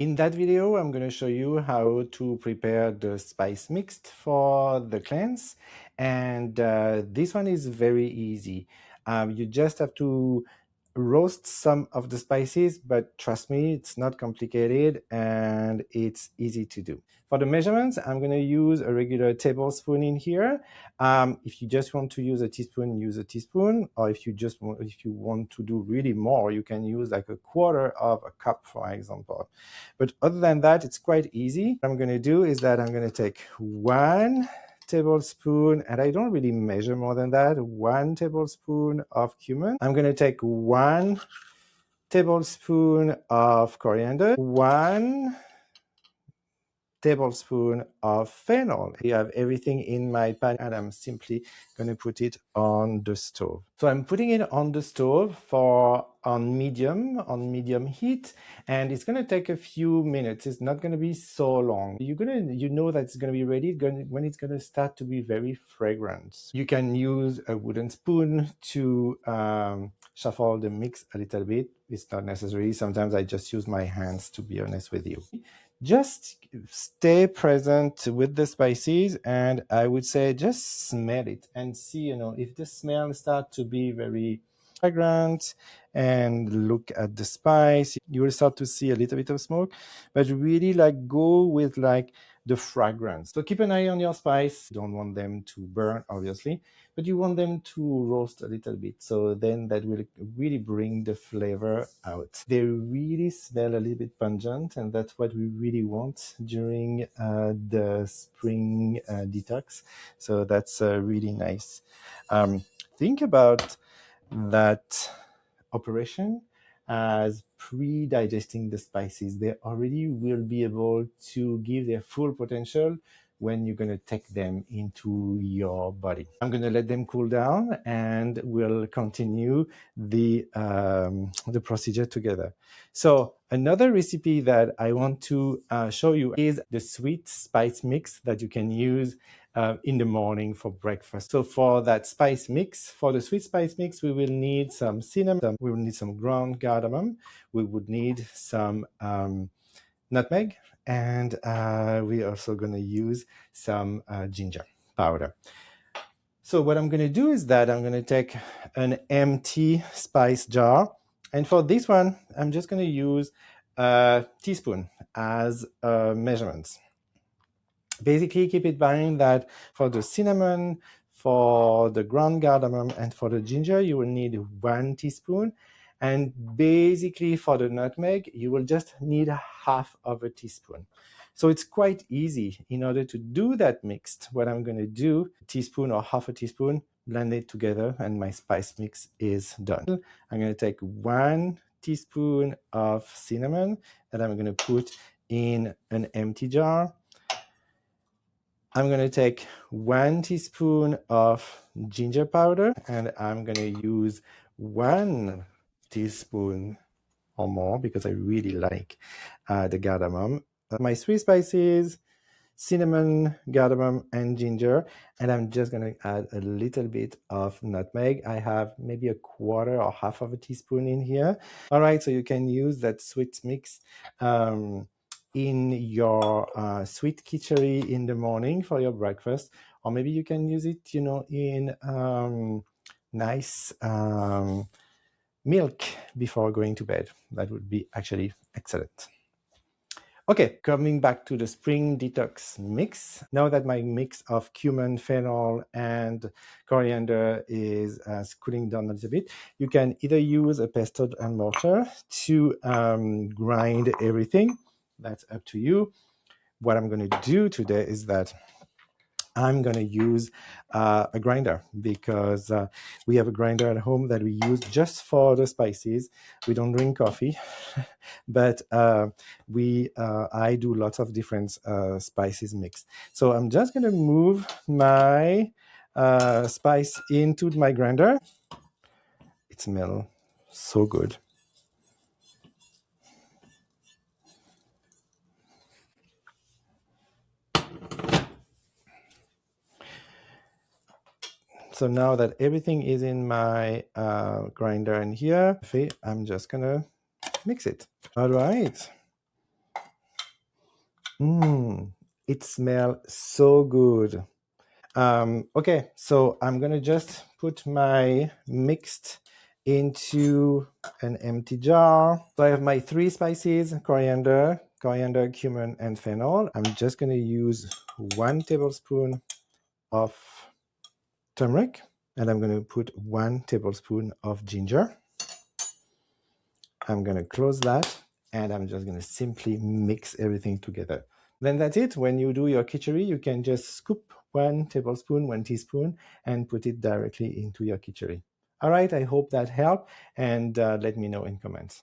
In that video, I'm going to show you how to prepare the spice mix for the cleanse. And this one is very easy. You just have to roast some of the spices, but trust me, it's not complicated and it's easy to do. For the measurements, I'm going to use a regular tablespoon in here. If you just want to use a teaspoon, use a teaspoon. Or if you want to do really more, you can use like a quarter of a cup, for example. But other than that, it's quite easy. What I'm going to do is that I'm going to take 1 tablespoon, and I don't really measure more than that, 1 tablespoon of cumin. I'm going to take 1 tablespoon of coriander, 1 tablespoon of fennel. I have everything in my pan and I'm simply going to put it on the stove. So I'm putting it on the stove on medium heat, and it's going to take a few minutes. It's not going to be so long. You know that it's going to be ready when it's going to start to be very fragrant. You can use a wooden spoon to shuffle the mix a little bit. It's not necessary. Sometimes I just use my hands, to be honest with you. Just stay present with the spices, and I would say just smell it and see, if the smell starts to be very fragrant, and look at the spice, you will start to see a little bit of smoke, but really go with the fragrance. So keep an eye on your spice. You don't want them to burn, obviously, but you want them to roast a little bit. So then that will really bring the flavor out. They really smell a little bit pungent, and that's what we really want during the spring detox. So that's really nice. Think about that operation as pre-digesting the spices. They already will be able to give their full potential when you're going to take them into your body. I'm going to let them cool down, and we'll continue the procedure together. So another recipe that I want to show you is the sweet spice mix that you can use in the morning for breakfast. So for that spice mix, for the sweet spice mix, we will need some cinnamon, we will need some ground cardamom, we would need some nutmeg, and we're also going to use some ginger powder. So what I'm going to do is that I'm going to take an empty spice jar, and for this one, I'm just going to use a teaspoon as measurements. Basically, keep in mind that for the cinnamon, for the ground cardamom, and for the ginger, you will need 1 teaspoon. And basically, for the nutmeg, you will just need half of a teaspoon. So it's quite easy. In order to do that mixed, what I'm going to do, a teaspoon or half a teaspoon, blend it together, and my spice mix is done. I'm going to take 1 teaspoon of cinnamon that I'm going to put in an empty jar. I'm going to take 1 teaspoon of ginger powder, and I'm going to use 1 teaspoon or more because I really like the cardamom. My 3 spices, cinnamon, cardamom, and ginger, and I'm just going to add a little bit of nutmeg. I have maybe a quarter or half of a teaspoon in here. All right, so you can use that sweet mix in your sweet kichari in the morning for your breakfast, or maybe you can use it, in nice milk before going to bed. That would be actually excellent. Okay, coming back to the spring detox mix. Now that my mix of cumin, fennel, and coriander is cooling down a little bit, you can either use a pestle and mortar to grind everything. That's up to you. What I'm going to do today is that I'm going to use a grinder, because we have a grinder at home that we use just for the spices. We don't drink coffee, but I do lots of different spices mix. So I'm just going to move my spice into my grinder. It smells so good. So now that everything is in my grinder in here, I'm just gonna mix it. All right. It smells so good. Okay, so I'm gonna just put my mixed into an empty jar. So I have my 3 spices: coriander, cumin, and fennel. I'm just gonna use 1 tablespoon of turmeric, and I'm gonna put 1 tablespoon of ginger. I'm gonna close that, and I'm just gonna simply mix everything together. Then that's it. When you do your kichari, you can just scoop 1 tablespoon, 1 teaspoon, and put it directly into your kichari. All right, I hope that helped, and let me know in comments.